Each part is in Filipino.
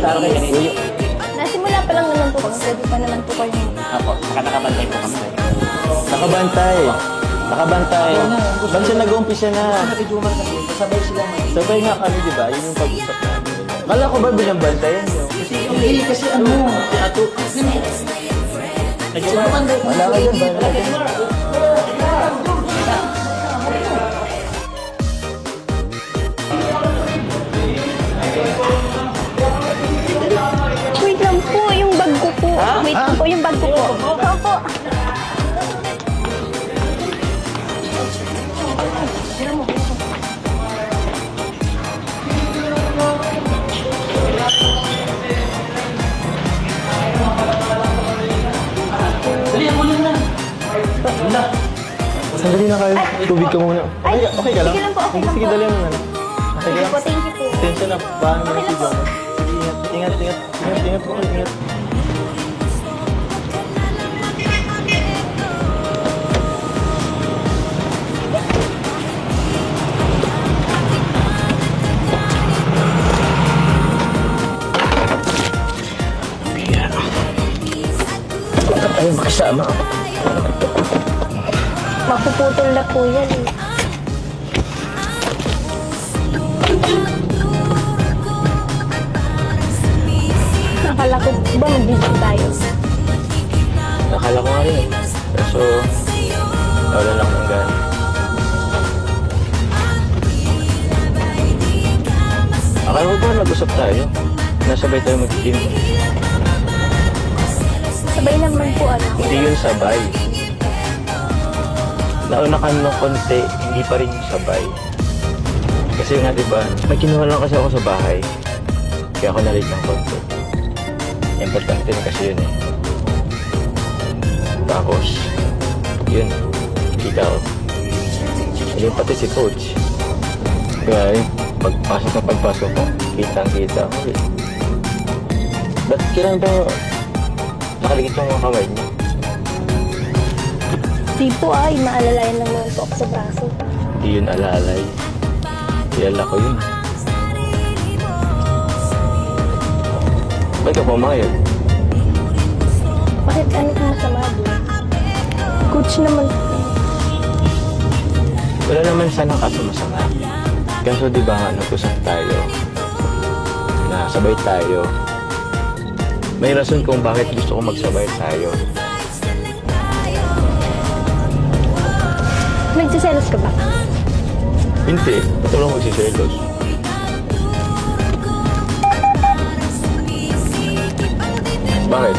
Araw kayo kanina. Nasimula pa lang naman po kami. Pwede pa naman po kayo. Apo, nakabantay po kami. Nakabantay. Nakabantay. Ba't siya nag-uumpisa na? Nakidumar kasi, sabay sila. Sabay nga kami, di ba? Yun yung pag-usap namin. Kala ko ba binabantayan nyo? Kasi ano, ato. Wala ka dyan, wala ka dyan. Wait lang po, yung bag ko po. Wait lang po, yung bag ko po. Opo. Dali, ako lang na. Wala. Sandali na kayo. Tubig ka muna. Ay, Okay ka lang? sige lang po, okay lang Sige, po. dali mo na. Okay Sige lang? po, thank you po. Attention na. Paano mo na Okay si lang po. John? Sige, ingat. Ingat po. Ingat. Ayun, makasama. Mapuputol na po yan eh. Akala ko ba mag-video tayo? Nakala ko nga rin eh. Kaso, wala lang ng gana. Akala ko ba nag-usap tayo? Nasabay tayo mag-gym. Sabay naman po ano. Hindi yun sabay. Nauna ka ng konti, hindi pa rin yung sabay. Kasi nga diba, may kinuha lang kasi ako sa bahay. Kaya ako na-late ng konti. Importante na kasi yun eh. Tapos, yun, kita ko. Yung pati si coach. Kaya yun, pagpasok ko, kitang-kita ko eh. Ba't kailangan ba nakaligit yung mga kamay niya? Di po ay, maalalayan lang naman po ako sa braso. Hindi yun alalay. Kilala ko yun. Ba't ka pumayag? Bakit ano kung masama doon? Coach naman po. Wala naman sana kaso masama. Kaso di ba nga nag-usap tayo na sabay tayo. May rason kung bakit gusto ko magsabay tayo. Nagsiselos ka ba? Hindi. Ba't lang magsiselos? Bakit?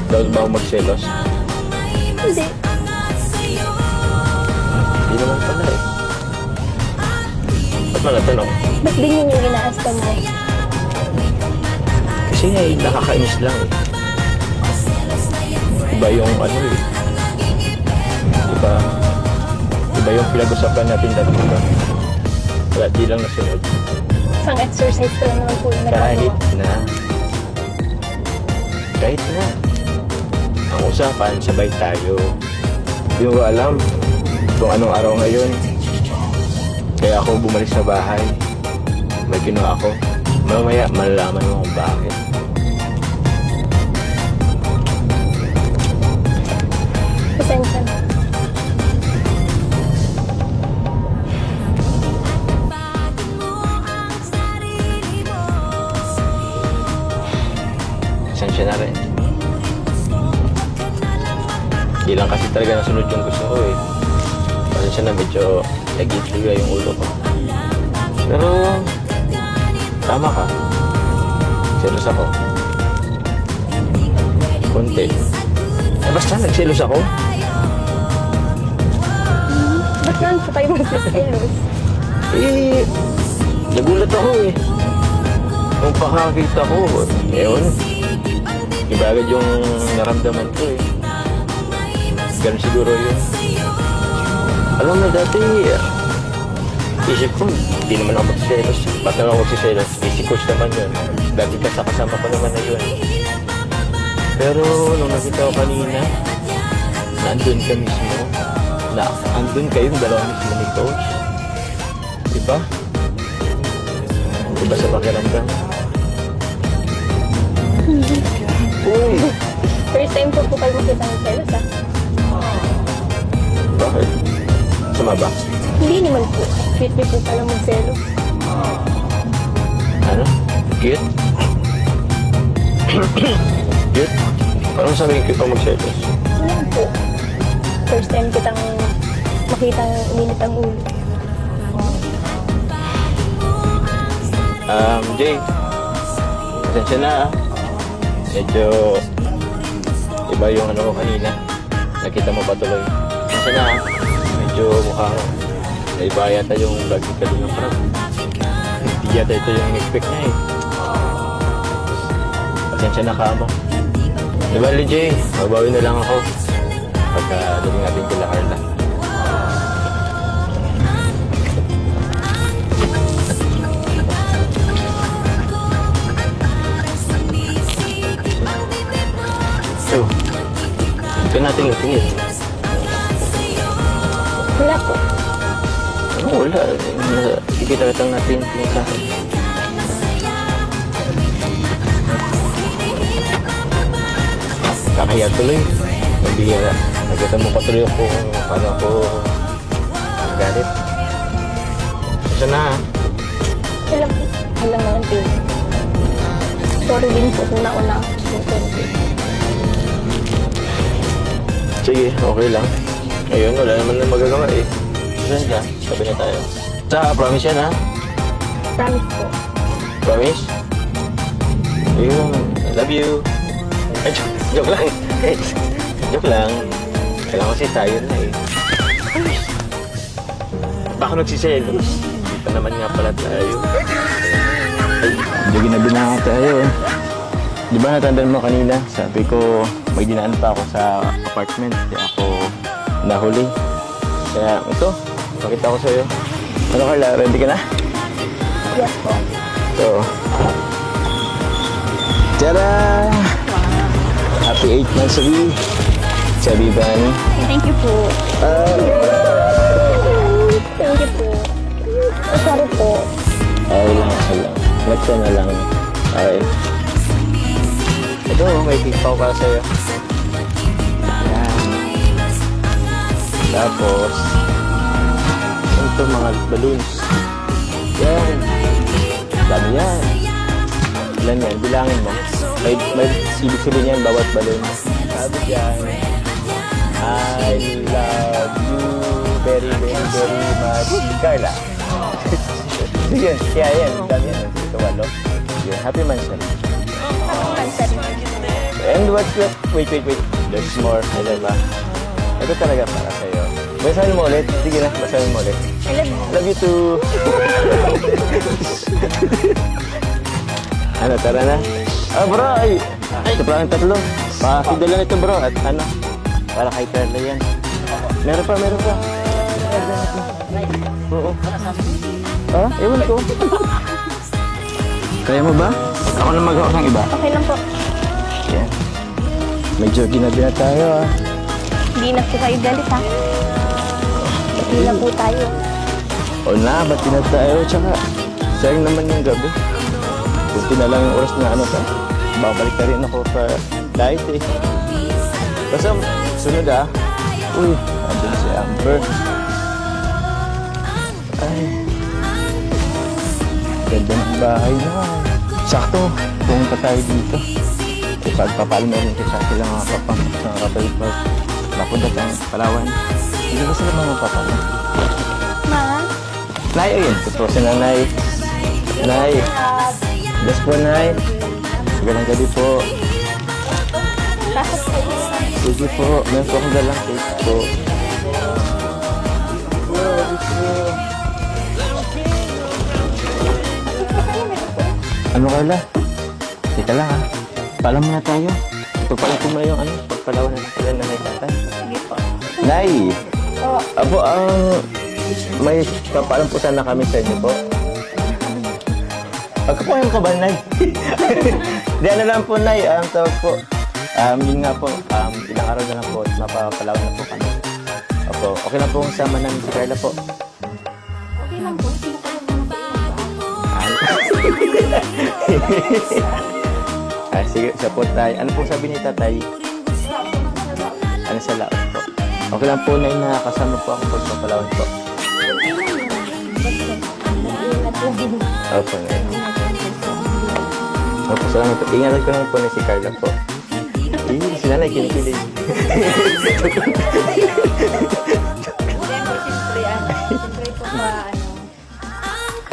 Dapat ba ako magselos? Hindi. Hindi naman pala eh. Ba't mo natanong? Ba't ganyan yung inaasta mo? Kasi nga eh, nakakainis lang eh. Iba yung ano eh. Iba yung pinag-usapan natin dati ba? Wala, di lang nasunod. Isang exercise ko lang naman po yung Kahit nagagawa. na. Kahit na. Ang usapan, sabay tayo. Hindi ko alam kung anong araw ngayon. Kaya ako bumalik sa bahay. May kinuha ako. Mamaya, malalaman mo kung bakit. Pasensya na. Pasensya na rin. Hindi lang kasi talaga nasunod yung gusto ko eh. Pasensya na, medyo nag-itliga yung ulo ko. Pero, tama ka. Selos ako. Konti. Eh, basta nagselos ako. Ba't naman po kayo magsiselos? Eh, nagulat ako eh. Nung pakakita ko, ewan, iba agad yung naramdaman ko eh. Ganun siguro yun. Alam mo, dati, isip ko, hindi naman ako magsiselos. Ba't naman ako magsiselos? Isip coach naman yun. Dati kasama ko naman na yun. Pero, nung nakita ko kanina, nandun ka mismo. Andun kayong dalawa mismo ni coach. Diba? Diba sa pakiramdam? Uy! First time po kayo makita ng selos ah. Bakit? Sama ba? Hindi naman po. Sweet niyo po pala magselos. Ano? Cute? Cute? Parang sabihin ko ito magselos. Wala po. First time kitang makitang uminit ang ulo. Jay. Pasensya na ah. Medyo iba yung ano ko kanina. Nakita mo ba tuloy? Pasensya na ah. Medyo mukhang naiba yata yung vlog ni Kalina Prab. Hindi yata ito yung in-expect niya eh. Pasensya na ka mo. Diba, Jay? Mabawi na lang ako. Pagka daling natin kila Carla. So, ito natin natingin. Wala po. Ano, wala. Ikita lang natin yung sa akin. Kakahiya tuloy. Nabihira. Nagkita mo pa tuloy ako kung paano ako galit. Isa na ha. Alam po. Alam naman po. Sorry din po kung nauna ako. Sige, okay lang. Ngayon, wala naman na magagawa eh. Saan ka? Sabi na tayo. Promise yan ha? Promise po. Promise? Ayun, I love you. Ay, joke lang. Joke lang. Kailangan kasi tayo na eh. Baka nagsiselos. Dito naman nga pala tayo. Ay, medyo ginabi na nga tayo eh. Di ba natandaan mo kanina? Sabi ko, may dinaan pa ako sa apartment. Kaya ako nahuli. Kaya ito, pakita ko sa'yo. Ano Carla, ready ka na? Yes po. So, tada! Happy 8 months ago. Sabi ba ni? Thank you po. Thank you po. Sorry po. Okay lang, okay lang. Let ko na lang. Okay. Ito, may tipaw para sa'yo. Yan. Tapos, ito mga balloons. Yan. Dami yan. Ilan yan? Bilangin mo. May ibig sabihin yan, bawat balloon. Sabi dyan, I love you very, very, very much, Carla. Sige, kaya yan. Dami yan. Ito, walo. Yun, happy mansion. And what's that? Wait. There's more. Ano ba? Ito talaga para sa'yo. Basahin mo ulit. Sige na, basahin mo ulit. I love you. Love you too. Ano, tara na. Bro, ay. Ito pala ang tatlo. Pakidala nito bro. At ano, para kay Carla yan. Meron pa. Oo. Ewan ko. Kaya mo ba? Ako na mag-hawak ng iba. Okay lang po. Yan. Medyo ginabi na tayo ah. Hindi na po kayo galit ha. Hindi na po tayo. O na, ba't na tayo? Tsaka, sayang naman yung gabi. Kunti na lang yung oras na ano ka. Babalik na rin ako sa diet eh. Basta, sunod ah. Uy, andun si Amber. Ay. Ganda ng bahay naman. Sakto, pumunta tayo dito. Pagpapalam na rin ko sa akin lang mga papang sa kapatid mo. Napunta tayo sa Palawan. Hindi ba sila mga papalam? Ma? Nay, ayun. Ito si Nanay. Nay. Bless po, Nay. Magandang gabi po. Bakit po? Sige po. Meron po akong dalang cake po. Ano Carla? Teka lang ha. Paalam muna tayo. Pagpalam ko muna yung ano. Pagpalawan na pala na Nay Tatay. Sige po. Nay! Oo. Apo, may papaalam po sana kami sa inyo po. Pagkapuhin ko ba, Nay? Di ano lang po, Nay. Tawag po. Yun nga po. Ilang araw na lang po at mapapalawan na po kami. Apo, okay lang po kung sama namin si Carla po. Okay lang po. Sino ko lang Sige, support tayo. Ano pong sabi ni tatay? Ano sa laot po? Okay lang po na nakakasama po ako pagpapalawan po. Opo na yun. Opo, salamat po. Ingatan ko naman po na si Carla po. Si nanay kinikilig. Siyempre po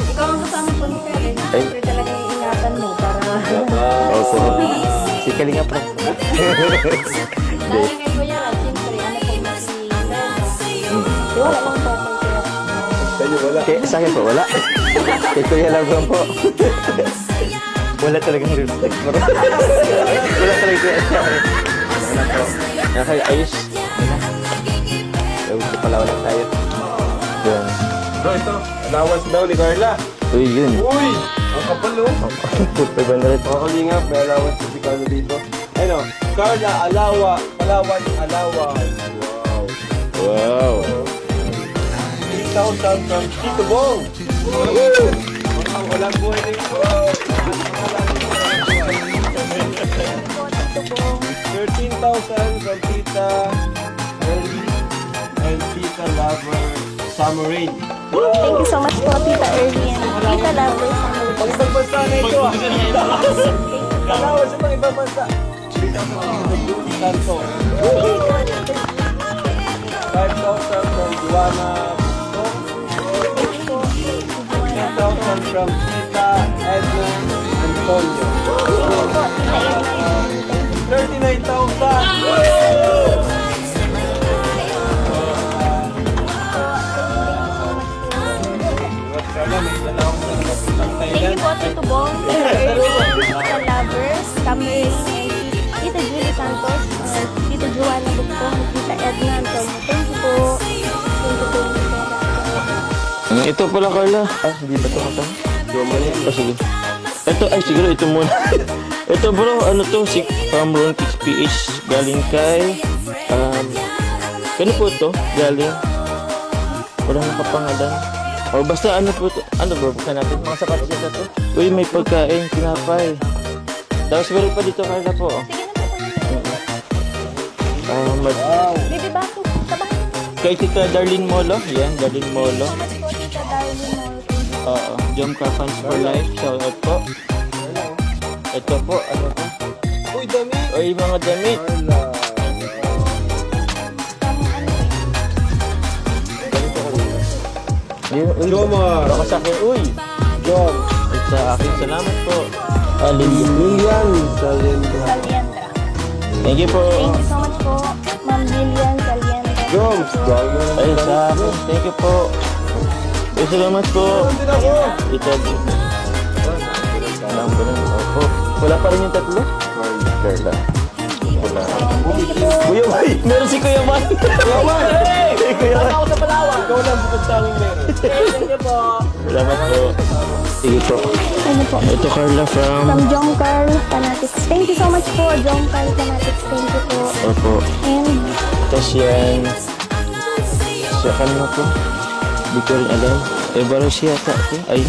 ikaw ang kasama po ni Karen. Siyempre talaga yung ingatan mo para... Opo. Si Kalinga po. Dahil kay Kuya Rab, siyempre, ano po wala lang po ako Kuya Rab. Sa'yo wala? Sa akin po, wala. Kay Kuya Labang po. Wala talagang respect mo. Wala talagang kuya. Wala po. Okay, ayos. Ayos ko pala wala tayo. Yun. Bro, ito. Allowance daw ni Carla. Uy, yun. Uy! Ang kapal, no? Pagban na rin po. Mga kalingap, may allowance si Carla dito. Ano? Carla, allowance. Wow. Wow. 3,000 from Tito Bong. Walang buhay na ito. 13,000 from Tita Early and Tita Lover Summer Rain. Thank you so much po, Tita Early and Tita Lover. Pag ibang bansa na ito ah. Allowance sa mga ibang bansa. 3,000 Santo. 5,000 from Juana Busto. 10,000 from Tita Edna Antonio. 39,000! Thank you po, Tito Bong, Tita Early, Tita Lovers, Camille, Tita Julie Santos, Tita Joanna Bugpo, Tita Edna Antonio. Thank you po. Thank you po. Ito pala, Carla. Hindi ba ito kasama? Sige. Ito, siguro ito muna. Ito bro, ano to? Si from Ron Kicks PH. Galing kay... ano po ito? Galing... Walang nakapangalan. O basta ano po ito? Ano bro? Buksan natin. Mga sapatos ito to. Uy, may pagkain. Tinapay. Tapos meron pa dito, Carla po. Baby baso, tabahan. Kay Tita Darlene Molo. Yan, Darlene Molo. So much po, Tita Darlene Molo. Oo. Jump Car Fans for Life. Shout out po. Ito po. Ano po? Uy, dami! Uy, mga damit. Jomar! Baka sa akin. Uy. Jom! At sa akin. Salamat po. Lilian! Salendra! Saliendra. Thank you po. Thank you so much po, Ma'am Lilian Saliendra. Joms! Ay, sa akin. Thank you po. Ay, salamat po. Din ako! Ito. Alam ko na. Opo. Wala pa rin yung tatlo? Carla. Wala. Thank you po. Kuya May! Meron si Kuya May! Kuya May! Hey, Kuya May! Ako sa Palawan! Ikaw lang bukod sa aming meron. Thank you po! Salamat po. Sige po. Ano po? Ito Carla from... From John Carl Fanatics. Thank you so much po, John Carl Fanatics. Thank you po. Opo. And Tapos yan. Sa kanina po. Hindi ko rin alam. Baro siya ata. Ay.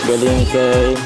Galing kay...